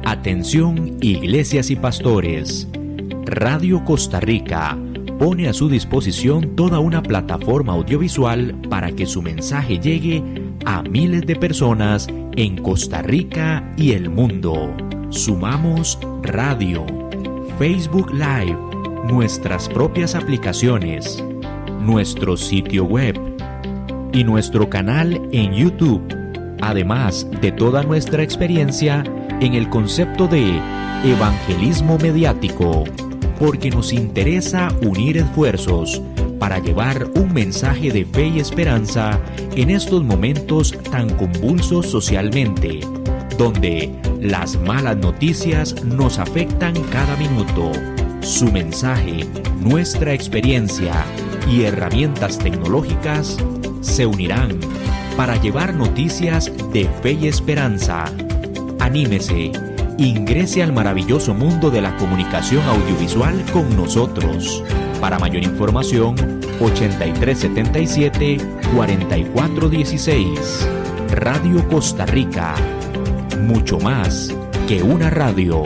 Atención, iglesias y pastores. Radio Costa Rica pone a su disposición toda una plataforma audiovisual para que su mensaje llegue a miles de personas en Costa Rica y el mundo. Sumamos radio, Facebook Live, nuestras propias aplicaciones, nuestro sitio web y nuestro canal en YouTube, además de toda nuestra experiencia en el concepto de evangelismo mediático, porque nos interesa unir esfuerzos para llevar un mensaje de fe y esperanza en estos momentos tan convulsos socialmente, donde las malas noticias nos afectan cada minuto. Su mensaje, nuestra experiencia y herramientas tecnológicas se unirán para llevar noticias de fe y esperanza. Anímese, ingrese al maravilloso mundo de la comunicación audiovisual con nosotros. Para mayor información, 8377-4416. Radio Costa Rica. Mucho más que una radio.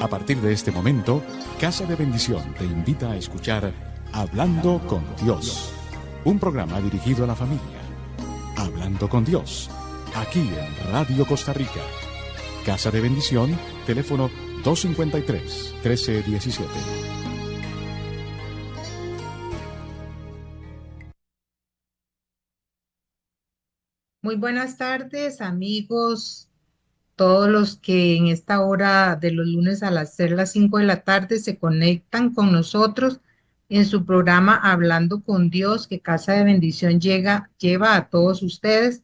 A partir de este momento, Casa de Bendición te invita a escuchar Hablando con Dios, un programa dirigido a la familia. Hablando con Dios, aquí en Radio Costa Rica. Casa de Bendición, teléfono 253-1317. Muy buenas tardes, amigos, todos los que en esta hora de los lunes a las 5 de la tarde se conectan con nosotros en su programa Hablando con Dios, que Casa de Bendición lleva a todos ustedes.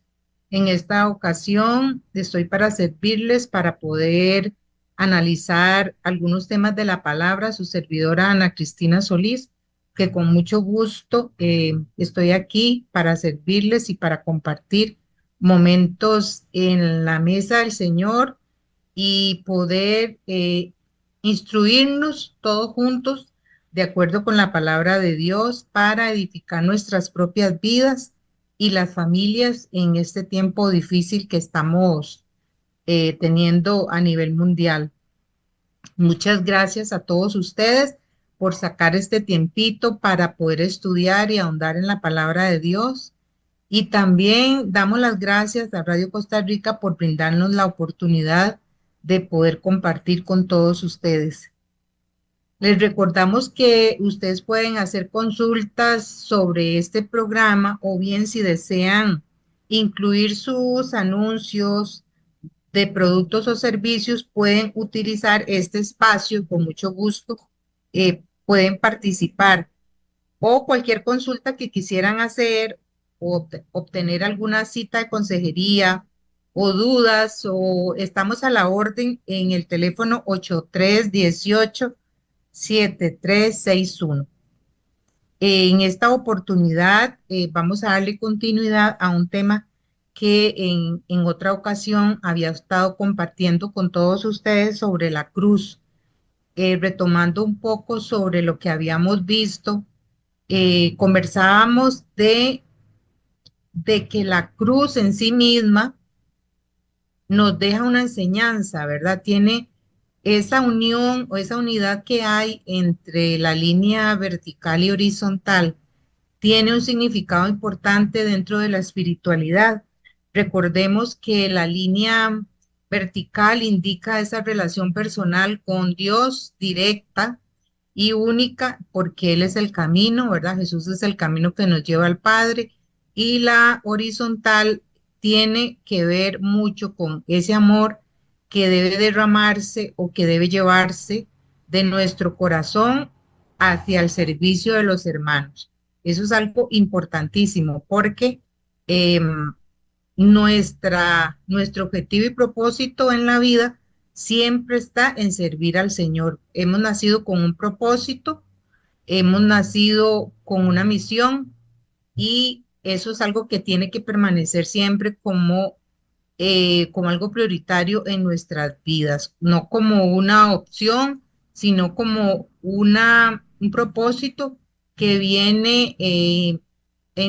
En esta ocasión estoy para servirles, para poder analizar algunos temas de la palabra, su servidora Ana Cristina Solís, que con mucho gusto estoy aquí para servirles y para compartir momentos en la mesa del Señor y poder instruirnos todos juntos de acuerdo con la palabra de Dios para edificar nuestras propias vidas y las familias en este tiempo difícil que estamos teniendo a nivel mundial. Muchas gracias a todos ustedes por sacar este tiempito para poder estudiar y ahondar en la palabra de Dios. Y también damos las gracias a Radio Costa Rica por brindarnos la oportunidad de poder compartir con todos ustedes. Les recordamos que ustedes pueden hacer consultas sobre este programa o bien si desean incluir sus anuncios de productos o servicios, pueden utilizar este espacio con mucho gusto, pueden participar o cualquier consulta que quisieran hacer o obtener alguna cita de consejería o dudas, o estamos a la orden en el teléfono 8318-7361. En esta oportunidad vamos a darle continuidad a un tema que en otra ocasión había estado compartiendo con todos ustedes sobre la cruz, retomando un poco sobre lo que habíamos visto. Conversábamos de que la cruz en sí misma nos deja una enseñanza, ¿verdad? Tiene esa unión o esa unidad que hay entre la línea vertical y horizontal, tiene un significado importante dentro de la espiritualidad. Recordemos que la línea vertical indica esa relación personal con Dios directa y única, porque Él es el camino, ¿verdad? Jesús es el camino que nos lleva al Padre, y la horizontal tiene que ver mucho con ese amor que debe derramarse o que debe llevarse de nuestro corazón hacia el servicio de los hermanos. Eso es algo importantísimo porque eh, nuestro objetivo y propósito en la vida siempre está en servir al Señor. Hemos nacido con un propósito, hemos nacido con una misión y eso es algo que tiene que permanecer siempre como algo prioritario en nuestras vidas, no como una opción, sino como un propósito que viene en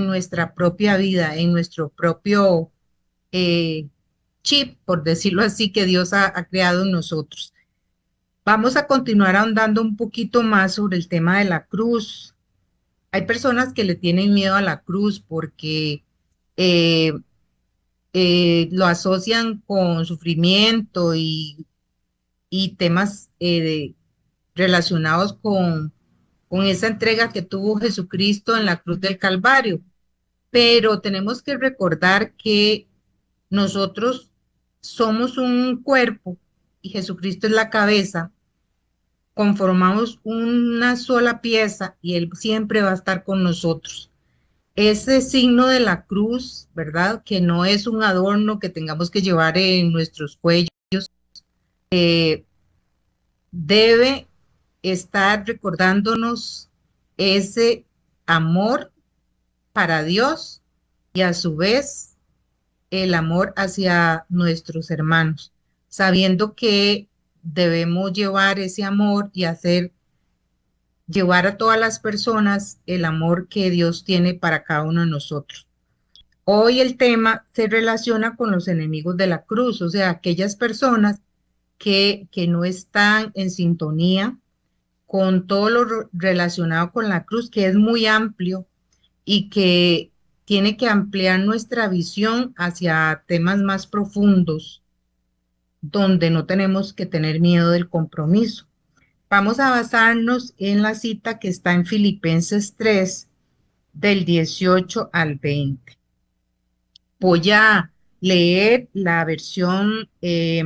nuestra propia vida, en nuestro propio chip, por decirlo así, que Dios ha creado en nosotros. Vamos a continuar ahondando un poquito más sobre el tema de la cruz. Hay personas que le tienen miedo a la cruz porque eh, lo asocian con sufrimiento y temas relacionados con esa entrega que tuvo Jesucristo en la cruz del Calvario. Pero tenemos que recordar que nosotros somos un cuerpo y Jesucristo es la cabeza, conformamos una sola pieza y Él siempre va a estar con nosotros. Ese signo de la cruz, ¿verdad? Que no es un adorno que tengamos que llevar en nuestros cuellos, debe estar recordándonos ese amor para Dios y a su vez el amor hacia nuestros hermanos, sabiendo que debemos llevar ese amor y llevar a todas las personas el amor que Dios tiene para cada uno de nosotros. Hoy el tema se relaciona con los enemigos de la cruz, o sea, aquellas personas que no están en sintonía con todo lo relacionado con la cruz, que es muy amplio y que tiene que ampliar nuestra visión hacia temas más profundos, donde no tenemos que tener miedo del compromiso. Vamos a basarnos en la cita que está en Filipenses 3, del 18 al 20. Voy a leer la versión de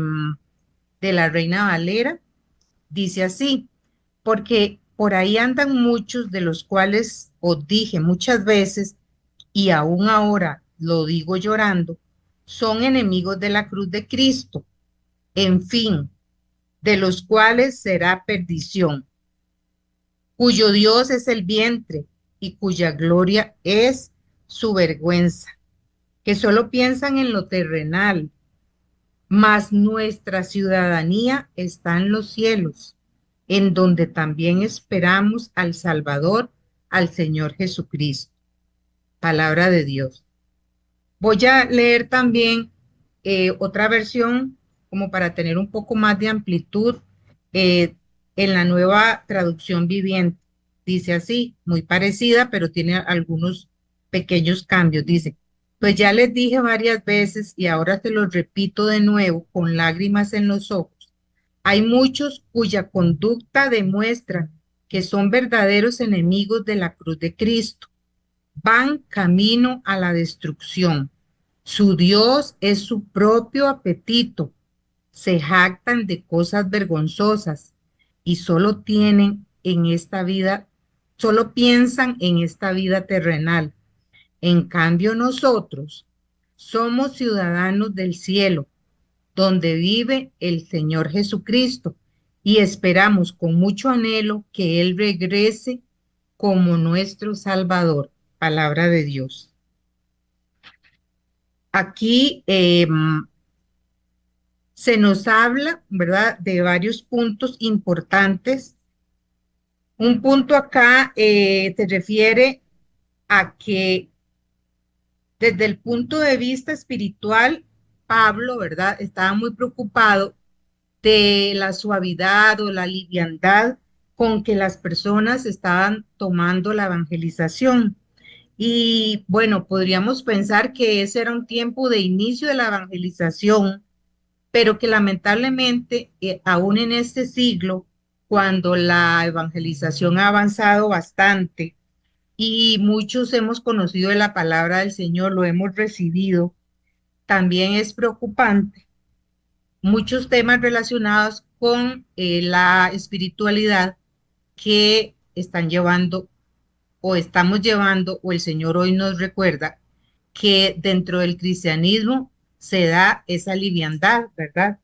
la Reina Valera. Dice así, porque por ahí andan muchos de los cuales os dije muchas veces, y aún ahora lo digo llorando, son enemigos de la cruz de Cristo, en fin, de los cuales será perdición, cuyo Dios es el vientre y cuya gloria es su vergüenza, que solo piensan en lo terrenal, mas nuestra ciudadanía está en los cielos, en donde también esperamos al Salvador, al Señor Jesucristo. Palabra de Dios. Voy a leer también otra versión, como para tener un poco más de amplitud, eh, en la nueva traducción viviente. Dice así, muy parecida, pero tiene algunos pequeños cambios. Dice, pues ya les dije varias veces y ahora te lo repito de nuevo con lágrimas en los ojos. Hay muchos cuya conducta demuestra que son verdaderos enemigos de la cruz de Cristo. Van camino a la destrucción. Su Dios es su propio apetito. Se jactan de cosas vergonzosas y solo tienen en esta vida, solo piensan en esta vida terrenal. En cambio, nosotros somos ciudadanos del cielo, donde vive el Señor Jesucristo, y esperamos con mucho anhelo que Él regrese como nuestro Salvador. Palabra de Dios. Aquí se nos habla, ¿verdad?, de varios puntos importantes. Un punto acá se refiere a que desde el punto de vista espiritual, Pablo, ¿verdad?, estaba muy preocupado de la suavidad o la liviandad con que las personas estaban tomando la evangelización. Y bueno, podríamos pensar que ese era un tiempo de inicio de la evangelización, pero que lamentablemente, aún en este siglo, cuando la evangelización ha avanzado bastante y muchos hemos conocido de la palabra del Señor, lo hemos recibido, también es preocupante muchos temas relacionados con la espiritualidad que están llevando o estamos llevando, o el Señor hoy nos recuerda que dentro del cristianismo se da esa liviandad, ¿verdad?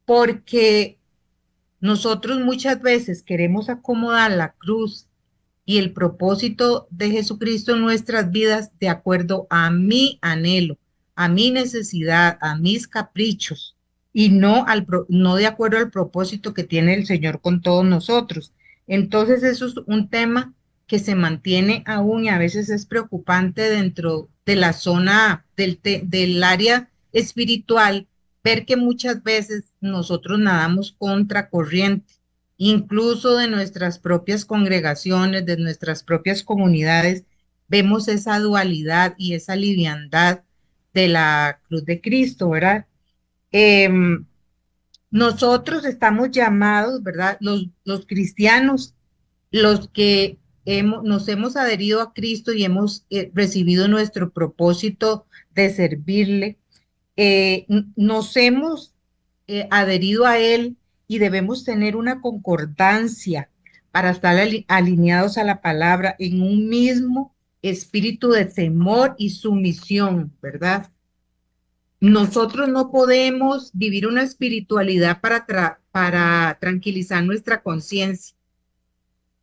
Porque nosotros muchas veces queremos acomodar la cruz y el propósito de Jesucristo en nuestras vidas de acuerdo a mi anhelo, a mi necesidad, a mis caprichos, y no de acuerdo al propósito que tiene el Señor con todos nosotros. Entonces eso es un tema que se mantiene aún y a veces es preocupante dentro de la zona del área espiritual, ver que muchas veces nosotros nadamos contra corriente, incluso de nuestras propias congregaciones, de nuestras propias comunidades, vemos esa dualidad y esa liviandad de la cruz de Cristo, ¿verdad? Em, Nosotros estamos llamados, ¿verdad? Los cristianos, los que nos hemos adherido a Cristo y hemos recibido nuestro propósito de servirle, nos hemos adherido a Él y debemos tener una concordancia para estar alineados a la palabra en un mismo espíritu de temor y sumisión, ¿verdad? Nosotros no podemos vivir una espiritualidad para tranquilizar nuestra conciencia.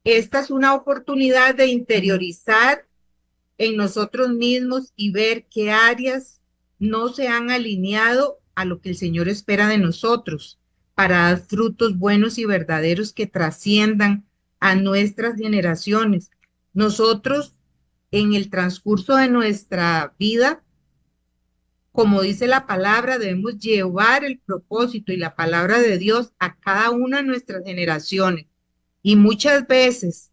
Esta es una oportunidad de interiorizar en nosotros mismos y ver qué áreas no se han alineado a lo que el Señor espera de nosotros para dar frutos buenos y verdaderos que trasciendan a nuestras generaciones. Nosotros, en el transcurso de nuestra vida, como dice la palabra, debemos llevar el propósito y la palabra de Dios a cada una de nuestras generaciones. Y muchas veces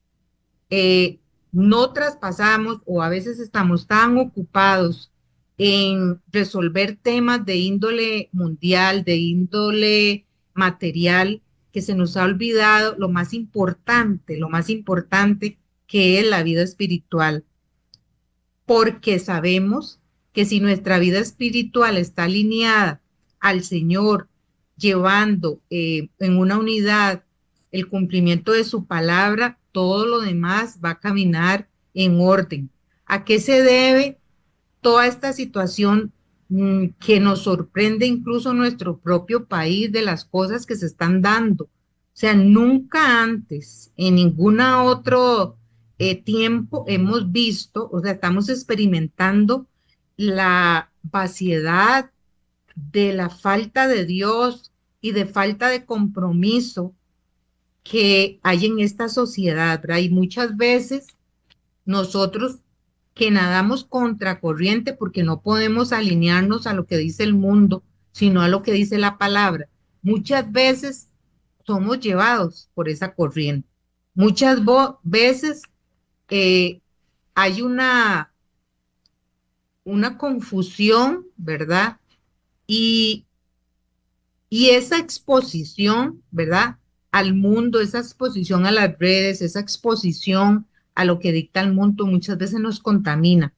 no traspasamos o a veces estamos tan ocupados en resolver temas de índole mundial, de índole material, que se nos ha olvidado lo más importante que es la vida espiritual, porque sabemos que si nuestra vida espiritual está alineada al Señor, llevando en una unidad el cumplimiento de su palabra, todo lo demás va a caminar en orden. ¿A qué se debe toda esta situación que nos sorprende incluso nuestro propio país de las cosas que se están dando? O sea, nunca antes, en ningún otro tiempo hemos visto, o sea, estamos experimentando la vaciedad de la falta de Dios y de falta de compromiso que hay en esta sociedad, ¿verdad? Y muchas veces nosotros que nadamos contracorriente porque no podemos alinearnos a lo que dice el mundo, sino a lo que dice la palabra. Muchas veces somos llevados por esa corriente. Muchas veces eh, hay una confusión, ¿verdad? Y, y esa exposición, ¿verdad? Al mundo, esa exposición a las redes, esa exposición a lo que dicta el mundo, muchas veces nos contamina.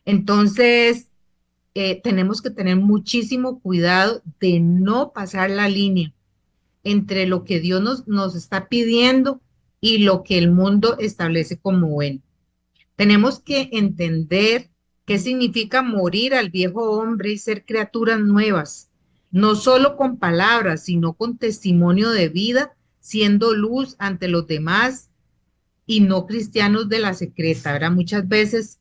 Entonces, tenemos que tener muchísimo cuidado de no pasar la línea entre lo que Dios nos está pidiendo y lo que el mundo establece como bueno. Tenemos que entender qué significa morir al viejo hombre y ser criaturas nuevas, no solo con palabras, sino con testimonio de vida, siendo luz ante los demás y no cristianos de la secreta, ¿verdad? Muchas veces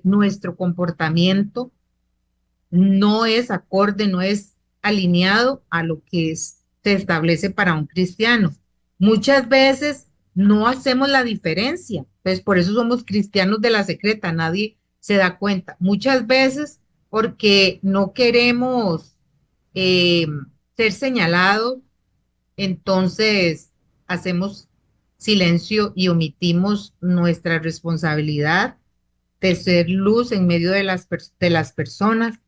nuestro comportamiento no es acorde, no es alineado a lo que se establece para un cristiano. Muchas veces no hacemos la diferencia, pues por eso somos cristianos de la secreta, nadie se da cuenta. Muchas veces porque no queremos eh, ser señalados, entonces hacemos silencio y omitimos nuestra responsabilidad de ser luz en medio de de las personas.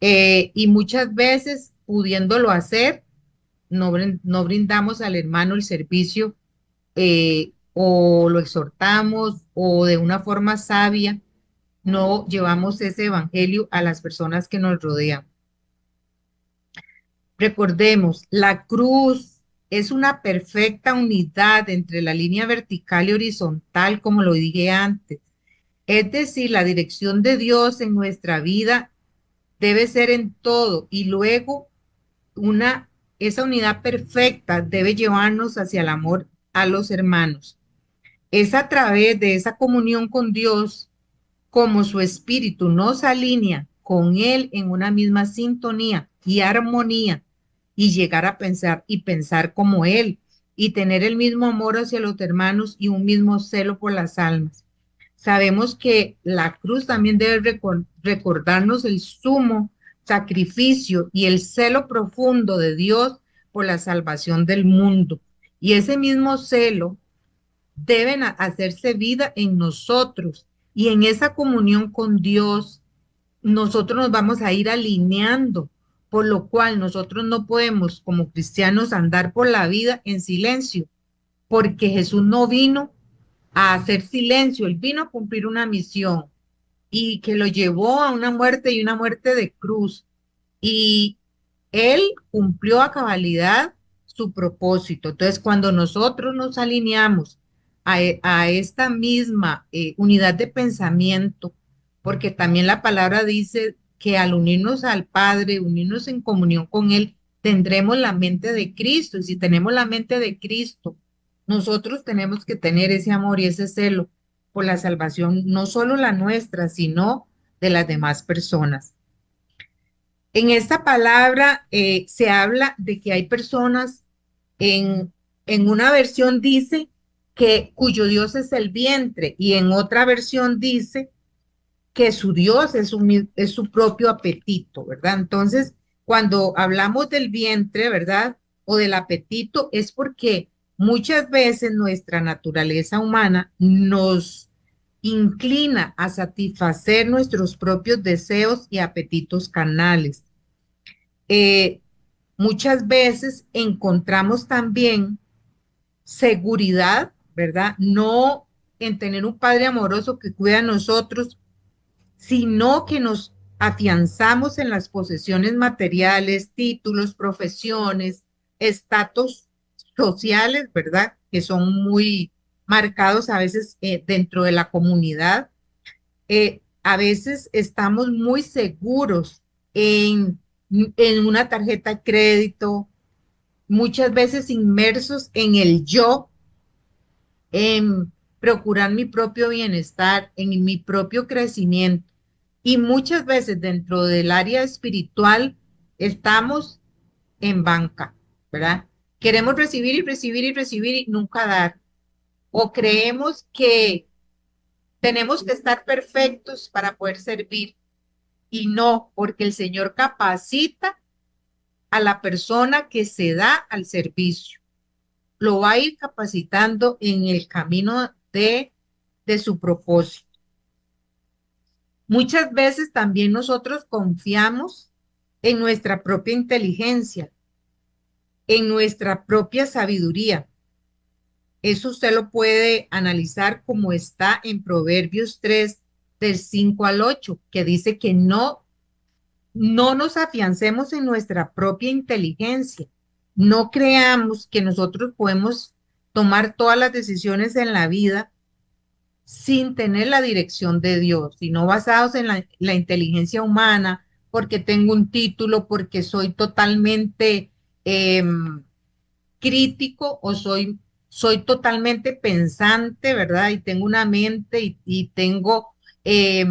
Y muchas veces, pudiéndolo hacer, no brindamos al hermano el servicio o lo exhortamos o de una forma sabia no llevamos ese evangelio a las personas que nos rodean. Recordemos, la cruz es una perfecta unidad entre la línea vertical y horizontal, como lo dije antes. Es decir, la dirección de Dios en nuestra vida debe ser en todo y luego esa unidad perfecta debe llevarnos hacia el amor a los hermanos. Es a través de esa comunión con Dios, como su espíritu nos alinea con Él en una misma sintonía y armonía, y llegar a pensar como Él, y tener el mismo amor hacia los hermanos y un mismo celo por las almas. Sabemos que la cruz también debe recordarnos el sumo sacrificio y el celo profundo de Dios por la salvación del mundo. Y ese mismo celo deben hacerse vida en nosotros y en esa comunión con Dios nosotros nos vamos a ir alineando, por lo cual nosotros no podemos como cristianos andar por la vida en silencio, porque Jesús no vino a hacer silencio, él vino a cumplir una misión y que lo llevó a una muerte y una muerte de cruz. Y él cumplió a cabalidad su propósito. Entonces, cuando nosotros nos alineamos a esta misma unidad de pensamiento, porque también la palabra dice que al unirnos al Padre, unirnos en comunión con Él, tendremos la mente de Cristo. Y si tenemos la mente de Cristo, nosotros tenemos que tener ese amor y ese celo por la salvación, no solo la nuestra, sino de las demás personas. En esta palabra se habla de que hay personas, en, en una versión dice que cuyo Dios es el vientre y en otra versión dice que su Dios es su propio apetito, ¿verdad? Entonces, cuando hablamos del vientre, ¿verdad? O del apetito, es porque muchas veces nuestra naturaleza humana nos inclina a satisfacer nuestros propios deseos y apetitos carnales. eh, Muchas veces encontramos también seguridad, ¿verdad? No en tener un padre amoroso que cuida a nosotros, sino que nos afianzamos en las posesiones materiales, títulos, profesiones, estatus sociales, ¿verdad? Que son muy marcados a veces dentro de la comunidad. A veces estamos muy seguros en, en una tarjeta de crédito, muchas veces inmersos en el yo, en procurar mi propio bienestar, en mi propio crecimiento. Y muchas veces dentro del área espiritual estamos en banca, ¿verdad? Queremos recibir y recibir y recibir y nunca dar. O creemos que tenemos que estar perfectos para poder servir. Y no, porque el Señor capacita a la persona que se da al servicio. Lo va a ir capacitando en el camino de su propósito. Muchas veces también nosotros confiamos en nuestra propia inteligencia, en nuestra propia sabiduría. Eso usted lo puede analizar como está en Proverbios 3, del 5 al 8, que dice que no nos afiancemos en nuestra propia inteligencia. No creamos que nosotros podemos tomar todas las decisiones en la vida sin tener la dirección de Dios, sino basados en la inteligencia humana, porque tengo un título, porque soy totalmente eh, crítico o soy totalmente pensante, ¿verdad? Y tengo una mente y tengo, eh,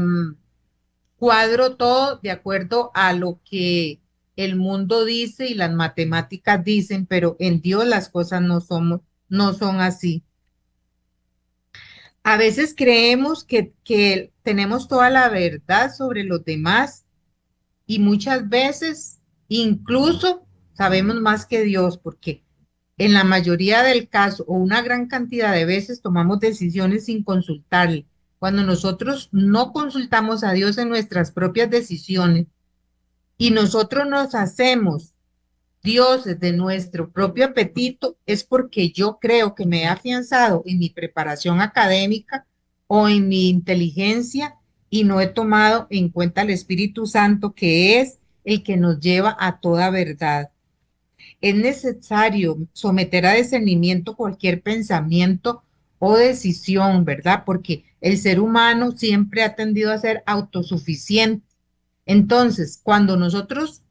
cuadro todo de acuerdo a lo que el mundo dice y las matemáticas dicen, pero en Dios las cosas no son así. A veces creemos que tenemos toda la verdad sobre los demás y muchas veces incluso sabemos más que Dios, porque en la mayoría del caso o una gran cantidad de veces tomamos decisiones sin consultarle. Cuando nosotros no consultamos a Dios en nuestras propias decisiones y nosotros nos hacemos dioses de nuestro propio apetito, es porque yo creo que me he afianzado en mi preparación académica o en mi inteligencia y no he tomado en cuenta el Espíritu Santo, que es el que nos lleva a toda verdad. Es necesario someter a discernimiento cualquier pensamiento o decisión, ¿verdad? Porque el ser humano siempre ha tendido a ser autosuficiente. Entonces, cuando nosotros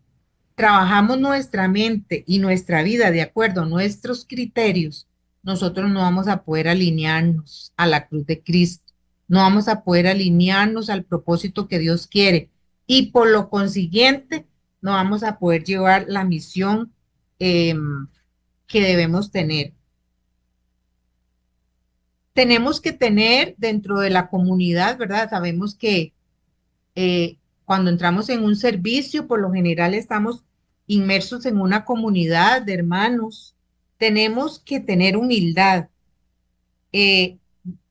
trabajamos nuestra mente y nuestra vida de acuerdo a nuestros criterios, nosotros no vamos a poder alinearnos a la cruz de Cristo, no vamos a poder alinearnos al propósito que Dios quiere y por lo consiguiente no vamos a poder llevar la misión eh, que debemos tener. Tenemos que tener dentro de la comunidad, ¿verdad? Sabemos que cuando entramos en un servicio, por lo general estamos inmersos en una comunidad de hermanos. Tenemos que tener humildad, eh,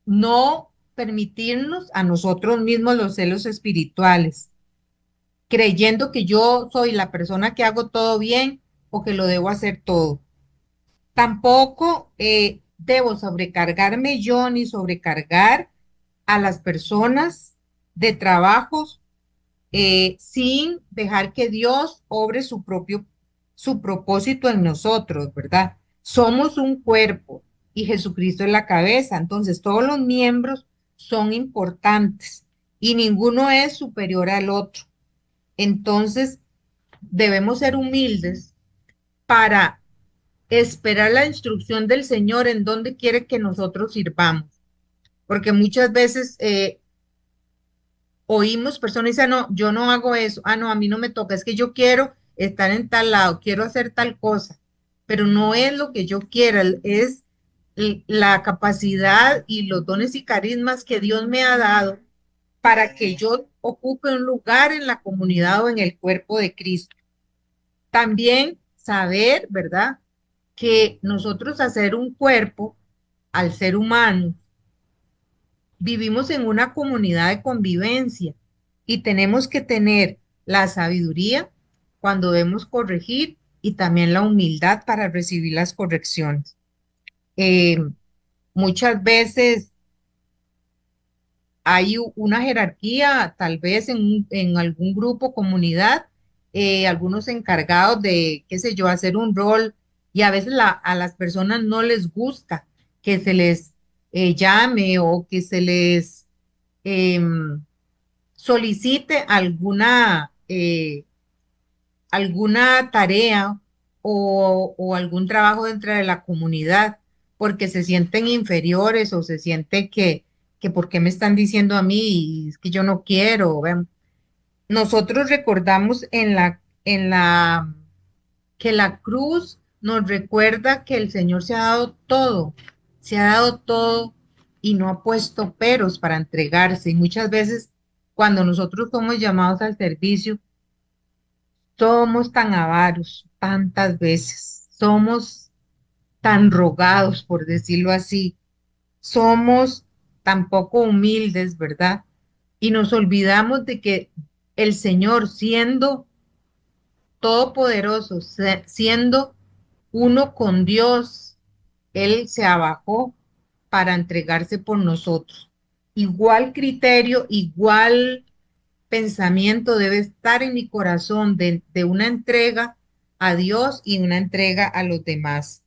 no permitirnos a nosotros mismos los celos espirituales, creyendo que yo soy la persona que hago todo bien o que lo debo hacer todo. Tampoco debo sobrecargarme yo ni sobrecargar a las personas de trabajos sin dejar que Dios obre su propósito en nosotros, ¿verdad? Somos un cuerpo y Jesucristo es la cabeza, entonces todos los miembros son importantes y ninguno es superior al otro. Entonces debemos ser humildes para esperar la instrucción del Señor en donde quiere que nosotros sirvamos, porque muchas veces oímos personas y dicen, no, yo no hago eso, ah, no, a mí no me toca, es que yo quiero estar en tal lado, quiero hacer tal cosa, pero no es lo que yo quiera, es la capacidad y los dones y carismas que Dios me ha dado para que yo ocupe un lugar en la comunidad o en el cuerpo de Cristo. También saber, ¿verdad? Que nosotros hacer un cuerpo al ser humano, vivimos en una comunidad de convivencia y tenemos que tener la sabiduría cuando debemos corregir y también la humildad para recibir las correcciones. Eh, Muchas veces hay una jerarquía, tal vez en algún grupo, comunidad, algunos encargados de, qué sé yo, hacer un rol y a veces a las personas no les gusta que se les llame o que se les em, solicite alguna tarea o algún trabajo dentro de la comunidad porque se sienten inferiores o se siente que ¿por qué me están diciendo a mí? Y es que yo no quiero. Vean. Nosotros recordamos que la cruz nos recuerda que el Señor se ha dado todo y no ha puesto peros para entregarse. Y muchas veces cuando nosotros somos llamados al servicio, somos tan avaros, tantas veces, somos tan rogados, por decirlo así, somos tan poco humildes, ¿verdad? Y nos olvidamos de que el Señor, siendo todopoderoso, siendo uno con Dios, Él se abajó para entregarse por nosotros. Igual criterio, igual pensamiento debe estar en mi corazón de una entrega a Dios y una entrega a los demás.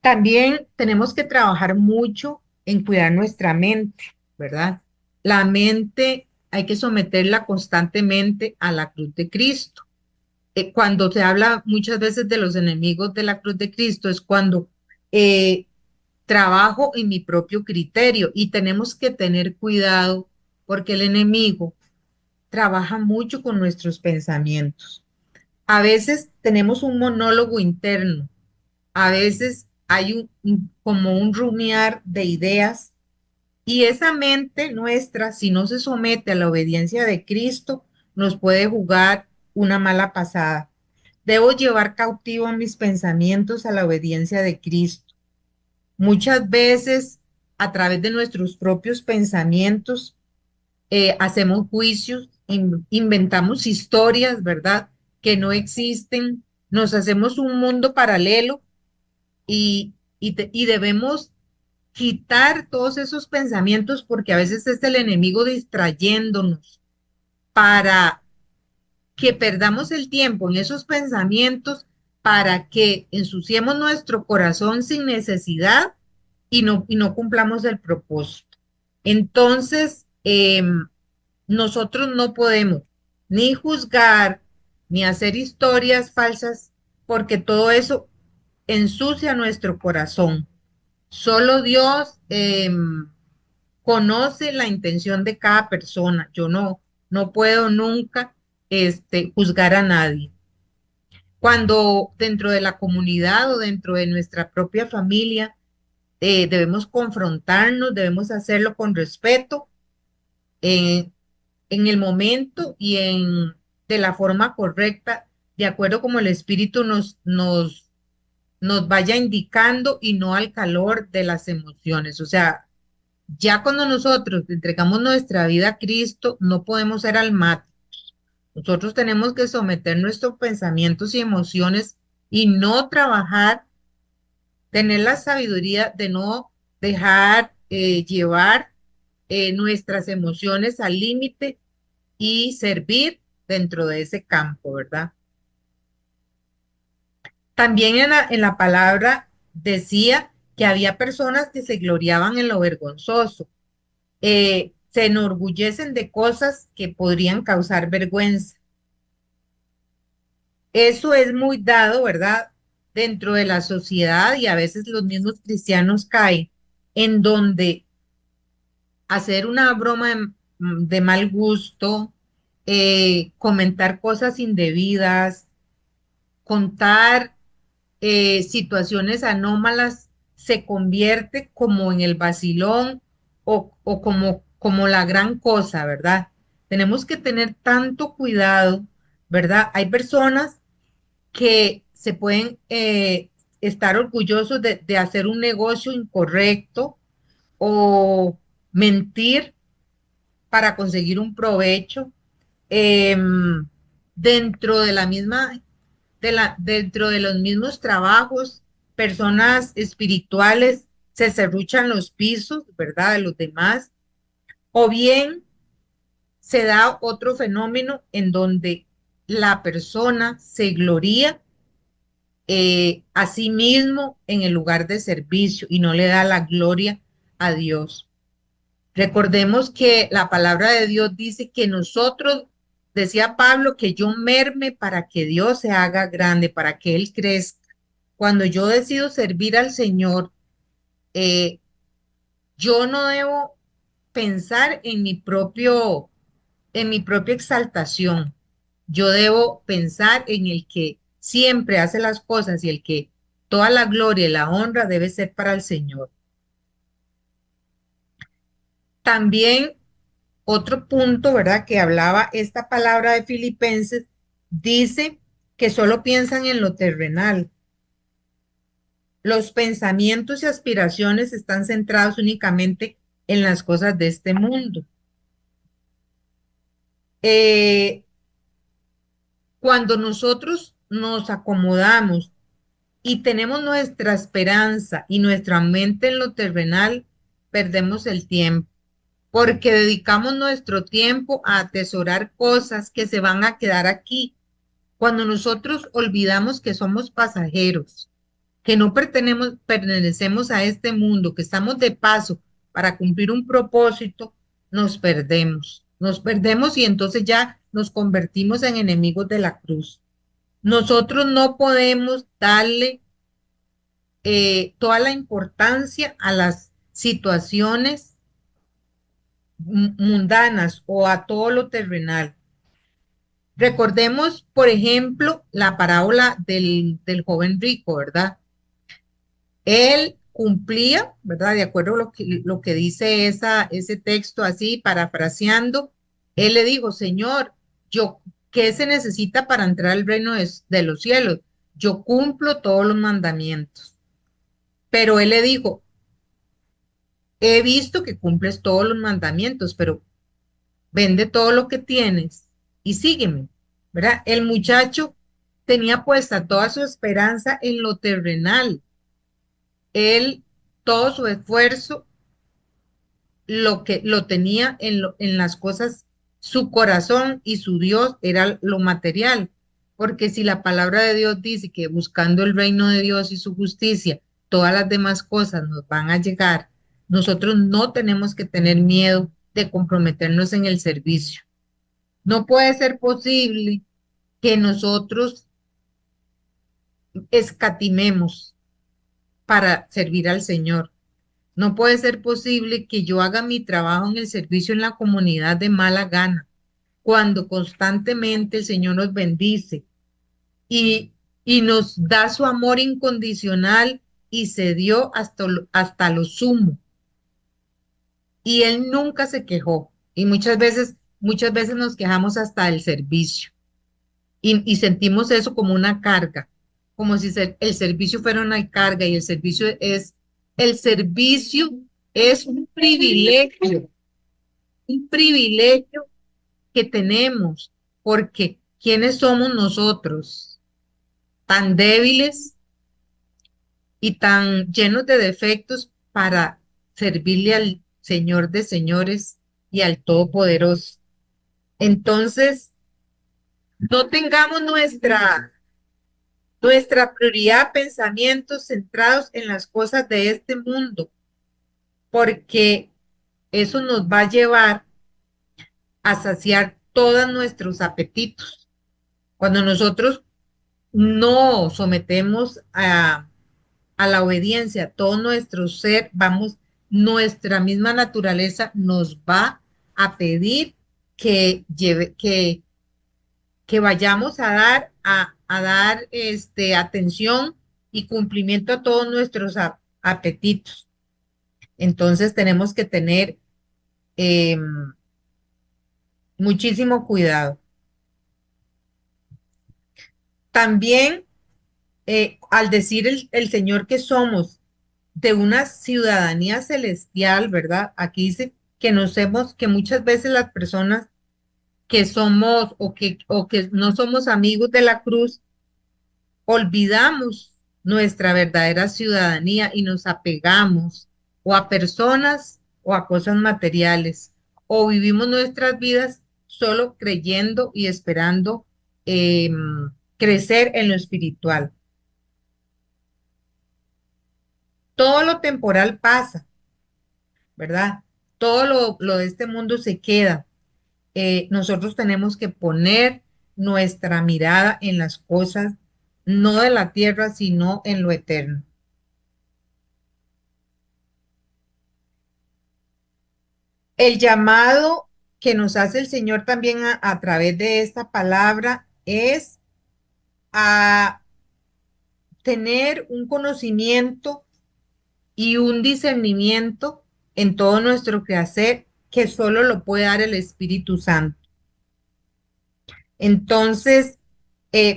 También tenemos que trabajar mucho en cuidar nuestra mente, ¿verdad? La mente hay que someterla constantemente a la cruz de Cristo. Cuando se habla muchas veces de los enemigos de la cruz de Cristo, es cuando eh, trabajo en mi propio criterio y tenemos que tener cuidado porque el enemigo trabaja mucho con nuestros pensamientos. A veces tenemos un monólogo interno, a veces hay como un rumiar de ideas y esa mente nuestra, si no se somete a la obediencia de Cristo, nos puede jugar una mala pasada. Debo llevar cautivo a mis pensamientos a la obediencia de Cristo. Muchas veces, a través de nuestros propios pensamientos, hacemos juicios, inventamos historias, ¿verdad? Que no existen, nos hacemos un mundo paralelo y debemos quitar todos esos pensamientos porque a veces es el enemigo distrayéndonos para que perdamos el tiempo en esos pensamientos, para que ensuciemos nuestro corazón sin necesidad y no cumplamos el propósito. Entonces, nosotros no podemos ni juzgar, ni hacer historias falsas, porque todo eso ensucia nuestro corazón. Solo Dios conoce la intención de cada persona. Yo no puedo nunca juzgar a nadie. Cuando dentro de la comunidad o dentro de nuestra propia familia debemos confrontarnos, debemos hacerlo con respeto, eh, en el momento y de la forma correcta, de acuerdo como el Espíritu nos vaya indicando y no al calor de las emociones. O sea, ya cuando nosotros entregamos nuestra vida a Cristo, no podemos ser almáticos. Nosotros tenemos que someter nuestros pensamientos y emociones y no trabajar, tener la sabiduría de no dejar llevar nuestras emociones al límite y servir dentro de ese campo, ¿verdad? También en la palabra decía que había personas que se gloriaban en lo vergonzoso, se enorgullecen de cosas que podrían causar vergüenza. Eso es muy dado, ¿verdad? Dentro de la sociedad y a veces los mismos cristianos caen en donde hacer una broma de mal gusto, comentar cosas indebidas, contar situaciones anómalas se convierte como en el vacilón o como la gran cosa, ¿verdad? Tenemos que tener tanto cuidado, ¿verdad? Hay personas que se pueden estar orgullosos de hacer un negocio incorrecto o mentir para conseguir un provecho dentro de la misma dentro de los mismos trabajos, personas espirituales se serruchan los pisos, ¿verdad? De los demás, o bien se da otro fenómeno en donde la persona se gloría a sí mismo en el lugar de servicio y no le da la gloria a Dios. Recordemos que la palabra de Dios dice que nosotros, decía Pablo, que yo merme para que Dios se haga grande, para que Él crezca. Cuando yo decido servir al Señor, eh, yo no debo pensar en mi propia exaltación. Yo debo pensar en el que siempre hace las cosas y el que toda la gloria y la honra debe ser para el Señor. También otro punto, ¿verdad? Que hablaba esta palabra de Filipenses, dice que solo piensan en lo terrenal. Los pensamientos y aspiraciones están centrados únicamente en las cosas de este mundo. Eh, Cuando nosotros nos acomodamos y tenemos nuestra esperanza y nuestra mente en lo terrenal, perdemos el tiempo, porque dedicamos nuestro tiempo a atesorar cosas que se van a quedar aquí. Cuando nosotros olvidamos que somos pasajeros, que no pertenecemos a este mundo, que estamos de paso para cumplir un propósito, nos perdemos. Nos perdemos y entonces ya nos convertimos en enemigos de la cruz. Nosotros no podemos darle toda la importancia a las situaciones mundanas o a todo lo terrenal. Recordemos, por ejemplo, la parábola del joven rico, ¿verdad? Él cumplía, ¿verdad? De acuerdo a lo que dice ese texto así, parafraseando, él le dijo, Señor, yo, ¿qué se necesita para entrar al reino de los cielos? Yo cumplo todos los mandamientos. Pero él le dijo, he visto que cumples todos los mandamientos, pero vende todo lo que tienes y sígueme, ¿verdad? El muchacho tenía puesta toda su esperanza en lo terrenal. Él, todo su esfuerzo, lo que lo tenía en las cosas, su corazón y su Dios era lo material. Porque si la palabra de Dios dice que buscando el reino de Dios y su justicia, todas las demás cosas nos van a llegar, nosotros no tenemos que tener miedo de comprometernos en el servicio. No puede ser posible que nosotros escatimemos para servir al Señor. No puede ser posible que yo haga mi trabajo en el servicio en la comunidad de mala gana, cuando constantemente el Señor nos bendice y, y nos da su amor incondicional y se dio hasta lo sumo. Y Él nunca se quejó. Y muchas veces muchas veces nos quejamos hasta del servicio y sentimos eso como una carga, como si el servicio fuera una carga y el servicio es un privilegio que tenemos, porque ¿quiénes somos nosotros? Tan débiles y tan llenos de defectos para servirle al Señor de señores y al Todopoderoso. Entonces, no tengamos nuestra prioridad, pensamientos centrados en las cosas de este mundo, porque eso nos va a llevar a saciar todos nuestros apetitos. Cuando nosotros no sometemos a la obediencia, todo nuestro ser, nuestra misma naturaleza nos va a pedir que vayamos a dar atención y cumplimiento a todos nuestros apetitos. Entonces tenemos que tener eh, muchísimo cuidado. También al decir el Señor que somos de una ciudadanía celestial, ¿verdad? Aquí dice que muchas veces las personas que somos o que no somos amigos de la cruz, olvidamos nuestra verdadera ciudadanía y nos apegamos o a personas o a cosas materiales, o vivimos nuestras vidas solo creyendo y esperando crecer en lo espiritual. Todo lo temporal pasa, ¿verdad? Todo lo de este mundo se queda. Nosotros tenemos que poner nuestra mirada en las cosas, no de la tierra, sino en lo eterno. El llamado que nos hace el Señor también a través de esta palabra es a tener un conocimiento y un discernimiento en todo nuestro quehacer que solo lo puede dar el Espíritu Santo. Entonces,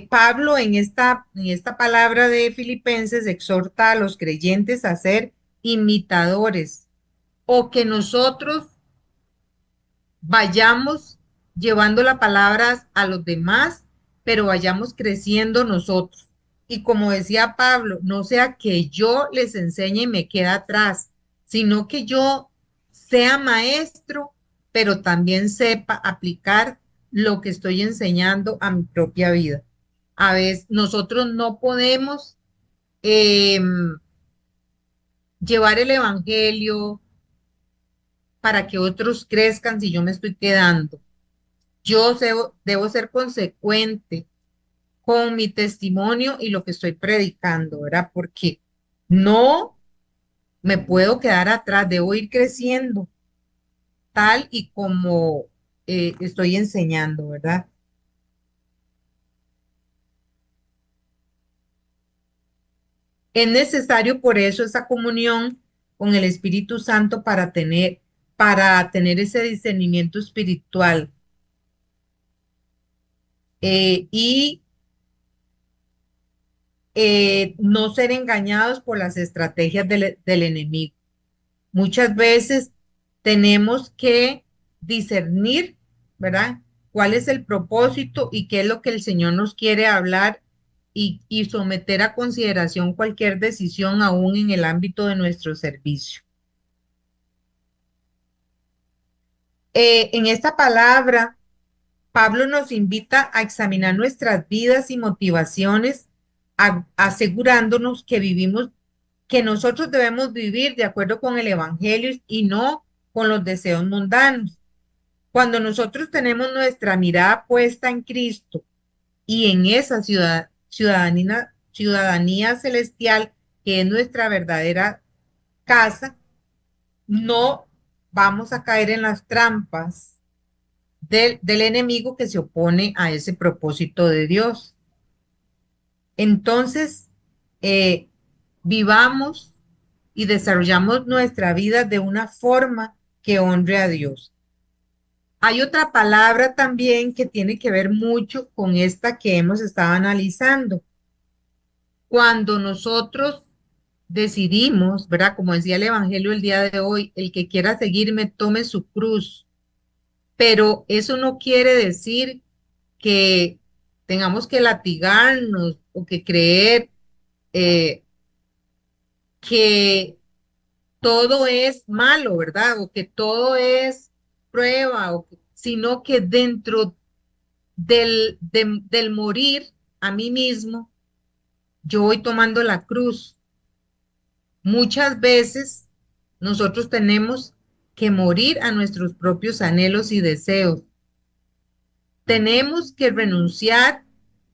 Pablo en esta palabra de Filipenses exhorta a los creyentes a ser imitadores o que nosotros vayamos llevando la palabra a los demás, pero vayamos creciendo nosotros. Y como decía Pablo, no sea que yo les enseñe y me quede atrás, sino que yo sea maestro, pero también sepa aplicar lo que estoy enseñando a mi propia vida. A veces nosotros no podemos eh, llevar el evangelio para que otros crezcan si yo me estoy quedando. Debo ser consecuente con mi testimonio y lo que estoy predicando, ¿verdad? Porque no me puedo quedar atrás, debo ir creciendo tal y como estoy enseñando, ¿verdad? Es necesario por eso esa comunión con el Espíritu Santo para tener ese discernimiento espiritual y no ser engañados por las estrategias del enemigo. Muchas veces tenemos que discernir, ¿verdad? ¿Cuál es el propósito y qué es lo que el Señor nos quiere hablar y someter a consideración cualquier decisión aún en el ámbito de nuestro servicio? En esta palabra, Pablo nos invita a examinar nuestras vidas y motivaciones, asegurándonos que nosotros debemos vivir de acuerdo con el Evangelio y no con los deseos mundanos. Cuando nosotros tenemos nuestra mirada puesta en Cristo y en esa ciudadanía celestial que es nuestra verdadera casa, no vamos a caer en las trampas del enemigo que se opone a ese propósito de Dios. Entonces, vivamos y desarrollamos nuestra vida de una forma que honre a Dios. Hay otra palabra también que tiene que ver mucho con esta que hemos estado analizando. Cuando nosotros decidimos, ¿verdad? Como decía el Evangelio el día de hoy, el que quiera seguirme, tome su cruz. Pero eso no quiere decir que tengamos que latigarnos o que creer eh, que todo es malo, ¿verdad? O que todo es prueba, sino que dentro del morir a mí mismo, yo voy tomando la cruz. Muchas veces nosotros tenemos que morir a nuestros propios anhelos y deseos. Tenemos que renunciar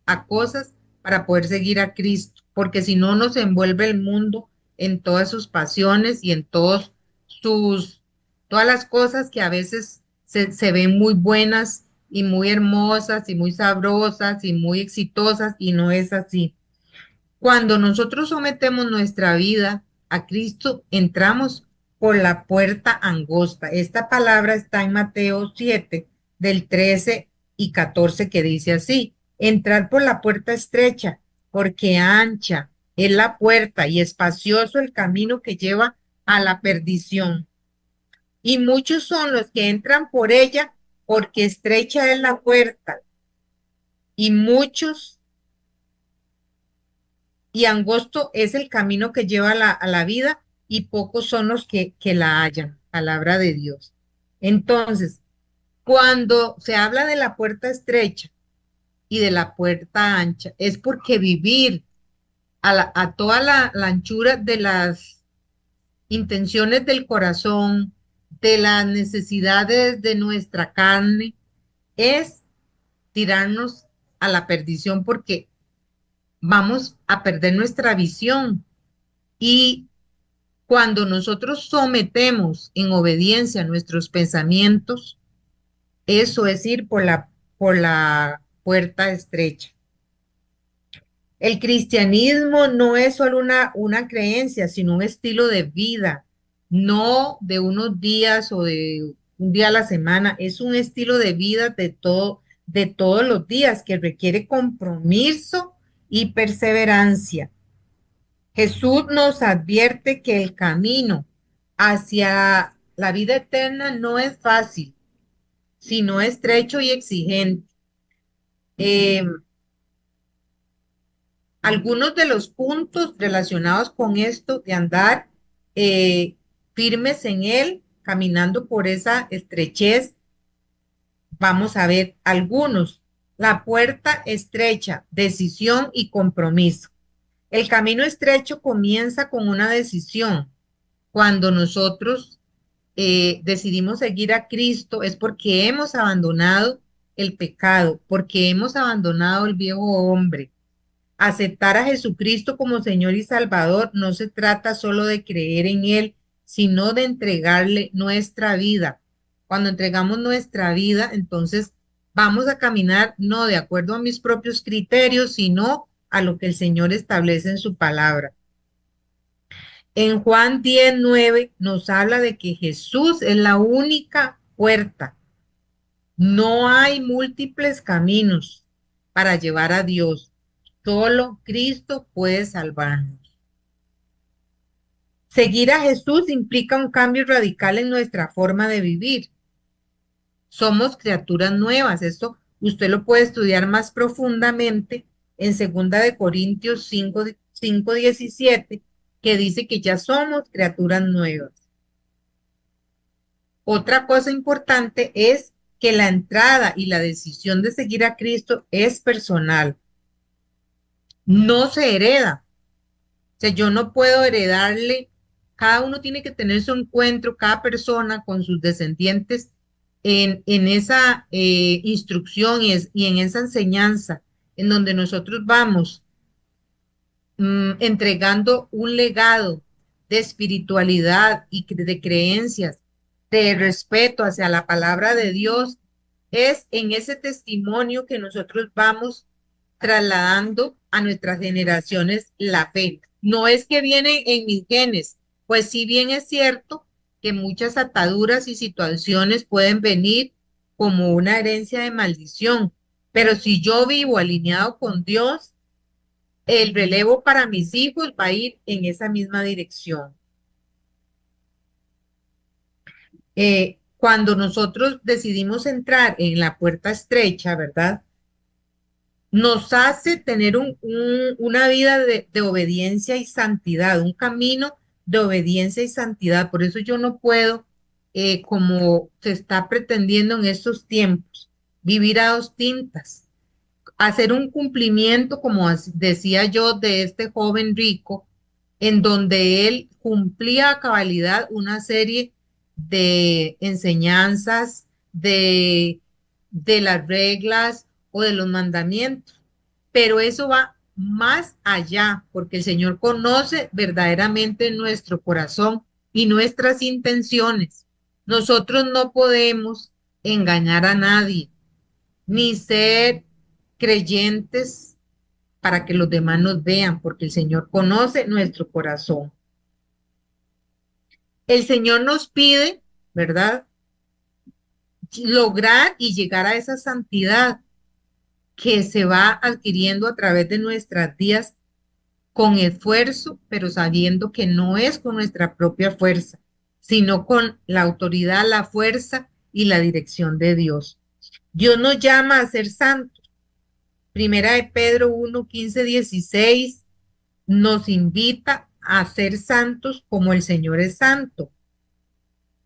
a cosas para poder seguir a Cristo, porque si no nos envuelve el mundo en todas sus pasiones y en todas las cosas que a veces se ven muy buenas y muy hermosas y muy sabrosas y muy exitosas y no es así. Cuando nosotros sometemos nuestra vida a Cristo, entramos por la puerta angosta. Esta palabra está en Mateo 7, del 13 y 14, que dice así: entrar por la puerta estrecha, porque ancha es la puerta y espacioso el camino que lleva a la perdición. Y muchos son los que entran por ella, porque estrecha es la puerta y muchos y angosto es el camino que lleva a la vida y pocos son los que la hallan, palabra de Dios. Entonces, cuando se habla de la puerta estrecha y de la puerta ancha, es porque vivir a toda la anchura de las intenciones del corazón, de las necesidades de nuestra carne, es tirarnos a la perdición porque vamos a perder nuestra visión. Y cuando nosotros sometemos en obediencia nuestros pensamientos, eso es ir por la puerta estrecha. El cristianismo no es solo una creencia, sino un estilo de vida, no de unos días o de un día a la semana, es un estilo de vida de todos los días que requiere compromiso y perseverancia. Jesús nos advierte que el camino hacia la vida eterna no es fácil, sino estrecho y exigente. Eh, Algunos de los puntos relacionados con esto de andar eh, firmes en él, caminando por esa estrechez, vamos a ver algunos. La puerta estrecha, decisión y compromiso. El camino estrecho comienza con una decisión. Cuando nosotros decidimos seguir a Cristo es porque hemos abandonado el pecado, porque hemos abandonado el viejo hombre. Aceptar a Jesucristo como Señor y Salvador no se trata solo de creer en Él, sino de entregarle nuestra vida. Cuando entregamos nuestra vida, entonces vamos a caminar no de acuerdo a mis propios criterios, sino a lo que el Señor establece en su palabra. En Juan 10:9 nos habla de que Jesús es la única puerta. No hay múltiples caminos para llevar a Dios. Solo Cristo puede salvarnos. Seguir a Jesús implica un cambio radical en nuestra forma de vivir. Somos criaturas nuevas. Esto usted lo puede estudiar más profundamente en 2 Corintios 5:17, que dice que ya somos criaturas nuevas. Otra cosa importante es que la entrada y la decisión de seguir a Cristo es personal. No se hereda. O sea, yo no puedo heredarle, cada uno tiene que tener su encuentro, cada persona con sus descendientes en esa instrucción y en esa enseñanza, en donde nosotros vamos entregando un legado de espiritualidad y de creencias, de respeto hacia la palabra de Dios, es en ese testimonio que nosotros vamos trasladando a nuestras generaciones la fe. No es que viene en mis genes, pues si bien es cierto que muchas ataduras y situaciones pueden venir como una herencia de maldición. Pero si yo vivo alineado con Dios, el relevo para mis hijos va a ir en esa misma dirección. Cuando nosotros decidimos entrar en la puerta estrecha, ¿verdad? Nos hace tener una vida de obediencia y santidad, un camino de obediencia y santidad. Por eso yo no puedo, como se está pretendiendo en estos tiempos, vivir a dos tintas, hacer un cumplimiento, como decía yo, de este joven rico, en donde él cumplía a cabalidad una serie de enseñanzas, de las reglas o de los mandamientos. Pero eso va más allá, porque el Señor conoce verdaderamente nuestro corazón y nuestras intenciones. Nosotros no podemos engañar a nadie, ni ser creyentes para que los demás nos vean, porque el Señor conoce nuestro corazón. El Señor nos pide, ¿verdad? Lograr y llegar a esa santidad que se va adquiriendo a través de nuestras vidas con esfuerzo, pero sabiendo que no es con nuestra propia fuerza, sino con la autoridad, la fuerza y la dirección de Dios. Dios nos llama a ser santos. Primera de Pedro 1, 15, 16 nos invita a ser santos como el Señor es santo.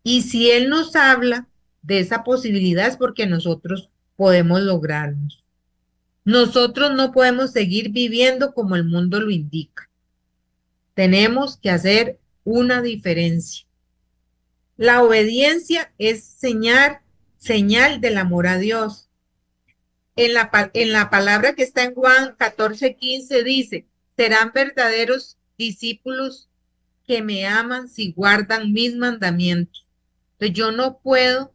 Y si Él nos habla de esa posibilidad es porque nosotros podemos lograrnos. Nosotros no podemos seguir viviendo como el mundo lo indica. Tenemos que hacer una diferencia. La obediencia es señal del amor a Dios. En la palabra que está en Juan 14:15 dice, serán verdaderos discípulos que me aman si guardan mis mandamientos. Entonces yo no puedo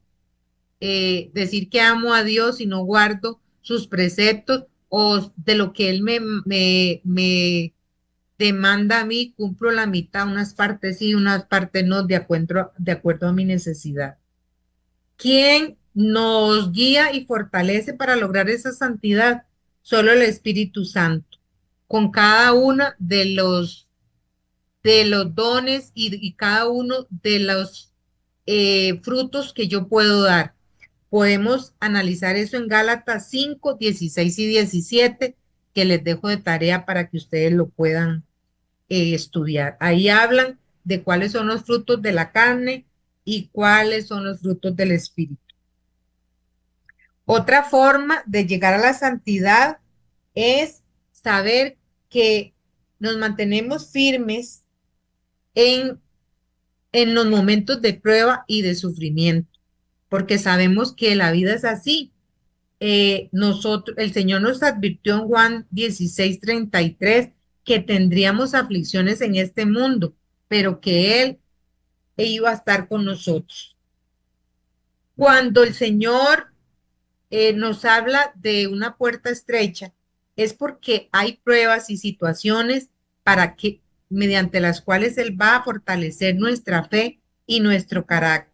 decir que amo a Dios si no guardo sus preceptos o de lo que Él me demanda a mí, cumplo la mitad, unas partes sí, unas partes no, de acuerdo a mi necesidad. ¿Quién nos guía y fortalece para lograr esa santidad? Solo el Espíritu Santo, con cada uno de los dones y cada uno de los frutos que yo puedo dar. Podemos analizar eso en Gálatas 5, 16 y 17, que les dejo de tarea para que ustedes lo puedan estudiar. Ahí hablan de cuáles son los frutos de la carne y cuáles son los frutos del Espíritu. Otra forma de llegar a la santidad es saber que nos mantenemos firmes en los momentos de prueba y de sufrimiento, porque sabemos que la vida es así. El Señor nos advirtió en Juan 16:33 que tendríamos aflicciones en este mundo, pero que Él iba a estar con nosotros. Cuando el Señor nos habla de una puerta estrecha, es porque hay pruebas y situaciones mediante las cuales Él va a fortalecer nuestra fe y nuestro carácter.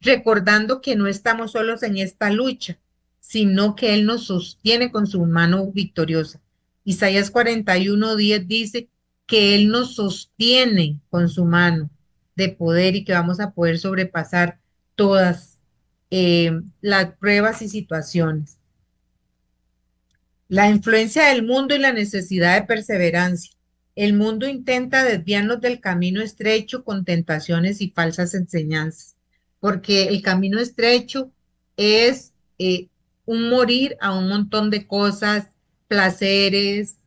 Recordando que no estamos solos en esta lucha, sino que Él nos sostiene con su mano victoriosa. Isaías 41:10 dice que Él nos sostiene con su mano de poder y que vamos a poder sobrepasar todas las pruebas y situaciones. La influencia del mundo y la necesidad de perseverancia. El mundo intenta desviarnos del camino estrecho con tentaciones y falsas enseñanzas, porque el camino estrecho es un morir a un montón de cosas, placeres,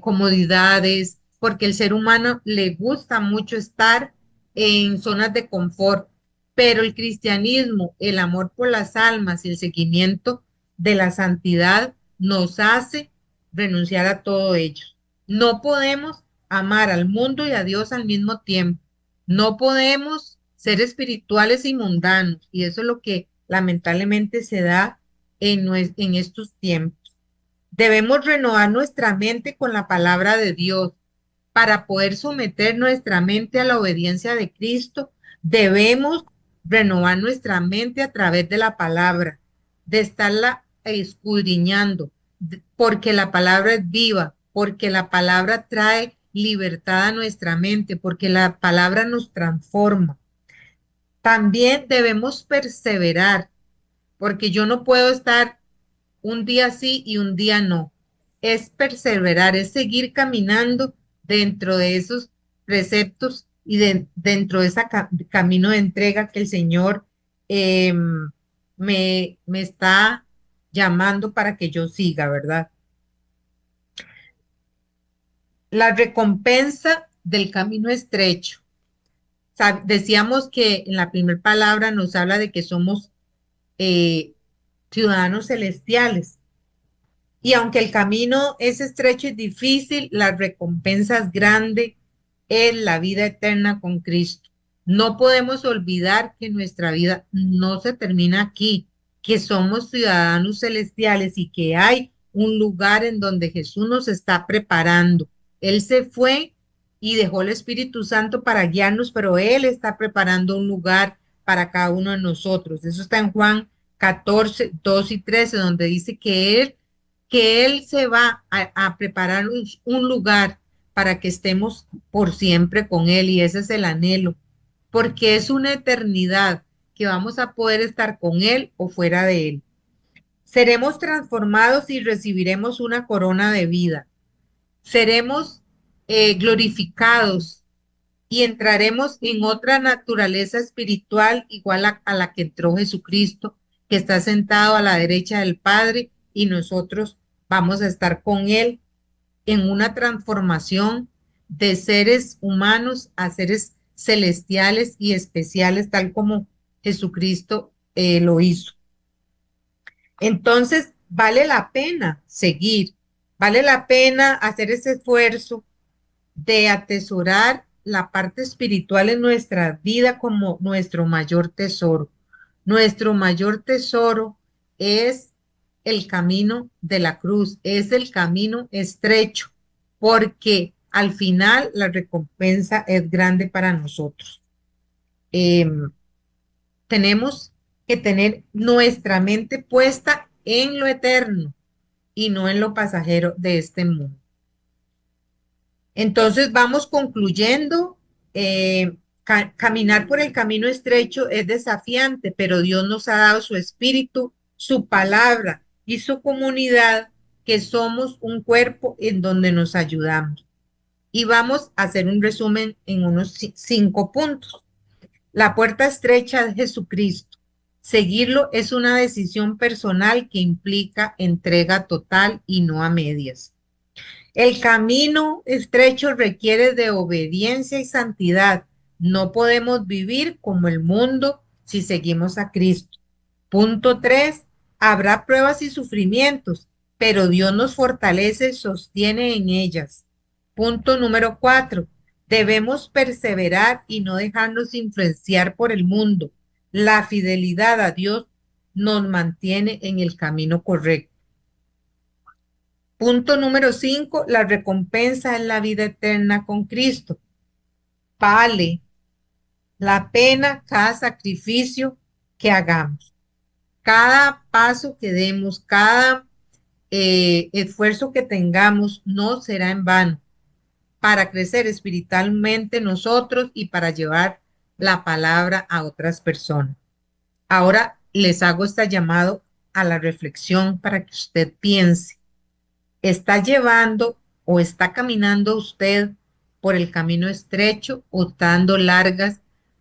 comodidades, porque el ser humano le gusta mucho estar en zonas de confort, pero el cristianismo, el amor por las almas y el seguimiento de la santidad nos hace renunciar a todo ello. No podemos amar al mundo y a Dios al mismo tiempo. No podemos ser espirituales y mundanos, y eso es lo que lamentablemente se da en estos tiempos. Debemos renovar nuestra mente con la palabra de Dios. Para poder someter nuestra mente a la obediencia de Cristo, debemos renovar nuestra mente a través de la palabra, de estarla escudriñando, porque la palabra es viva, porque la palabra trae libertad a nuestra mente, porque la palabra nos transforma. También debemos perseverar, porque yo no puedo estar un día sí y un día no. Es perseverar, es seguir caminando dentro de esos preceptos y dentro de ese camino de entrega que el Señor me está llamando para que yo siga, ¿verdad? La recompensa del camino estrecho. Decíamos que en la primera palabra nos habla de que somos eh, ciudadanos celestiales. Y aunque el camino es estrecho y difícil, la recompensa es grande en la vida eterna con Cristo. No podemos olvidar que nuestra vida no se termina aquí, que somos ciudadanos celestiales y que hay un lugar en donde Jesús nos está preparando. Él se fue y dejó el Espíritu Santo para guiarnos, pero Él está preparando un lugar para cada uno de nosotros. Eso está en Juan 14, 2 y 13, donde dice que Él se va a preparar un lugar para que estemos por siempre con Él, y ese es el anhelo, porque es una eternidad que vamos a poder estar con Él o fuera de Él. Seremos transformados y recibiremos una corona de vida. Seremos glorificados y entraremos en otra naturaleza espiritual igual a la que entró Jesucristo, que está sentado a la derecha del Padre, y nosotros vamos a estar con Él en una transformación de seres humanos a seres celestiales y especiales, tal como Jesucristo lo hizo. Entonces, vale la pena seguir, vale la pena hacer ese esfuerzo de atesorar la parte espiritual en nuestra vida como nuestro mayor tesoro. Nuestro mayor tesoro es el camino de la cruz, es el camino estrecho, porque al final la recompensa es grande para nosotros. Eh, Tenemos que tener nuestra mente puesta en lo eterno y no en lo pasajero de este mundo. Entonces vamos concluyendo. Caminar por el camino estrecho es desafiante, pero Dios nos ha dado su espíritu, su palabra y su comunidad, que somos un cuerpo en donde nos ayudamos. Y vamos a hacer un resumen en unos 5 puntos. La puerta estrecha es Jesucristo. Seguirlo es una decisión personal que implica entrega total y no a medias. El camino estrecho requiere de obediencia y santidad. No podemos vivir como el mundo si seguimos a Cristo. Punto 3. Habrá pruebas y sufrimientos, pero Dios nos fortalece y sostiene en ellas. Punto número 4. Debemos perseverar y no dejarnos influenciar por el mundo. La fidelidad a Dios nos mantiene en el camino correcto. Punto número 5, la recompensa en la vida eterna con Cristo. Vale la pena cada sacrificio que hagamos, cada paso que demos, cada esfuerzo que tengamos no será en vano para crecer espiritualmente nosotros y para llevar la palabra a otras personas. Ahora les hago este llamado a la reflexión para que usted piense. ¿Está llevando o está caminando usted por el camino estrecho o dando largas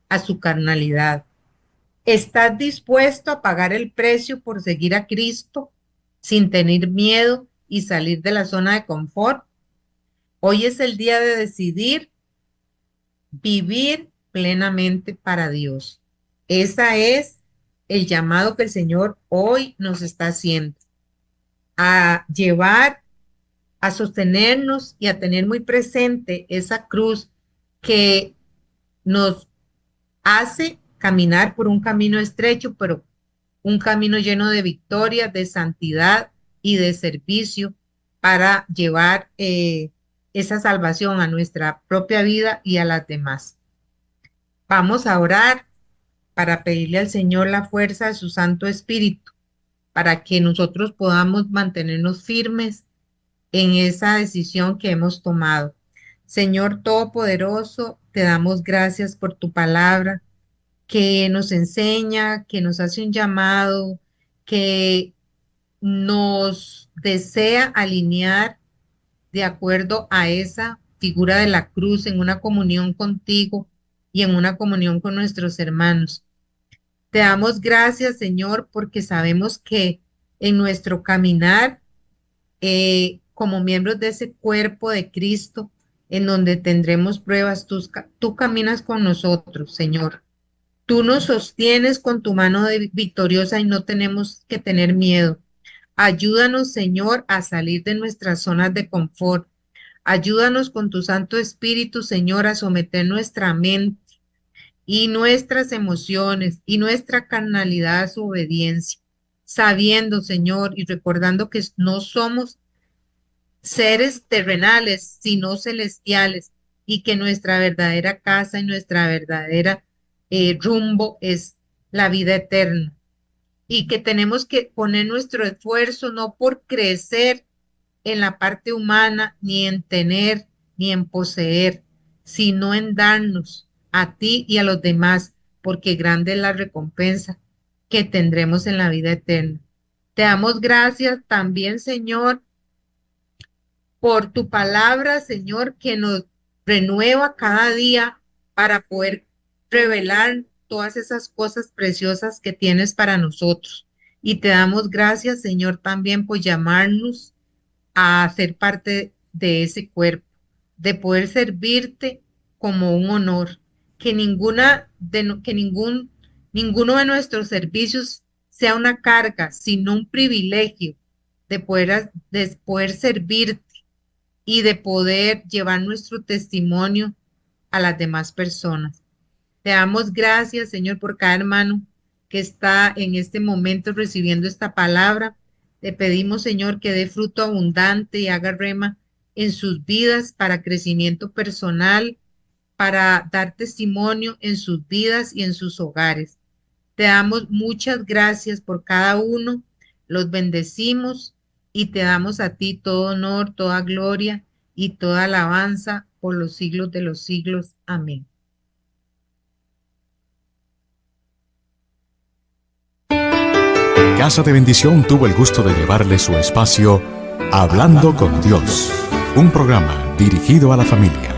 a su carnalidad? ¿Estás dispuesto a pagar el precio por seguir a Cristo sin tener miedo y salir de la zona de confort? Hoy es el día de decidir vivir plenamente para Dios. Ese es el llamado que el Señor hoy nos está haciendo, a llevar, a sostenernos y a tener muy presente esa cruz que nos hace caminar por un camino estrecho, pero un camino lleno de victoria, de santidad y de servicio para llevar esa salvación a nuestra propia vida y a las demás. Vamos a orar para pedirle al Señor la fuerza de su Santo Espíritu, para que nosotros podamos mantenernos firmes en esa decisión que hemos tomado. Señor Todopoderoso, te damos gracias por tu palabra que nos enseña, que nos hace un llamado, que nos desea alinear de acuerdo a esa figura de la cruz en una comunión contigo y en una comunión con nuestros hermanos. Te damos gracias, Señor, porque sabemos que en nuestro caminar como miembros de ese cuerpo de Cristo, en donde tendremos pruebas, tú caminas con nosotros, Señor. Tú nos sostienes con tu mano victoriosa y no tenemos que tener miedo. Ayúdanos, Señor, a salir de nuestras zonas de confort. Ayúdanos con tu Santo Espíritu, Señor, a someter nuestra mente y nuestras emociones y nuestra carnalidad a su obediencia, sabiendo, Señor, y recordando que no somos seres terrenales, sino celestiales, y que nuestra verdadera casa y nuestra verdadera rumbo es la vida eterna, y que tenemos que poner nuestro esfuerzo no por crecer en la parte humana, ni en tener, ni en poseer, sino en darnos a ti y a los demás, porque grande es la recompensa que tendremos en la vida eterna. Te damos gracias también, Señor, por tu palabra, Señor, que nos renueva cada día para poder revelar todas esas cosas preciosas que tienes para nosotros. Y te damos gracias, Señor, también por llamarnos a ser parte de ese cuerpo, de poder servirte como un honor, que ninguno de nuestros servicios sea una carga, sino un privilegio de poder servirte y de poder llevar nuestro testimonio a las demás personas. Te damos gracias, Señor, por cada hermano que está en este momento recibiendo esta palabra. Te pedimos, Señor, que dé fruto abundante y haga rema en sus vidas para crecimiento personal, para dar testimonio en sus vidas y en sus hogares. Te damos muchas gracias por cada uno, los bendecimos y te damos a ti todo honor, toda gloria y toda alabanza por los siglos de los siglos. Amén. Casa de Bendición tuvo el gusto de llevarle su espacio Hablando con Dios, un programa dirigido a la familia.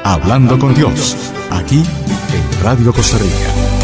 Hablando con Dios, aquí en Radio Costa Rica.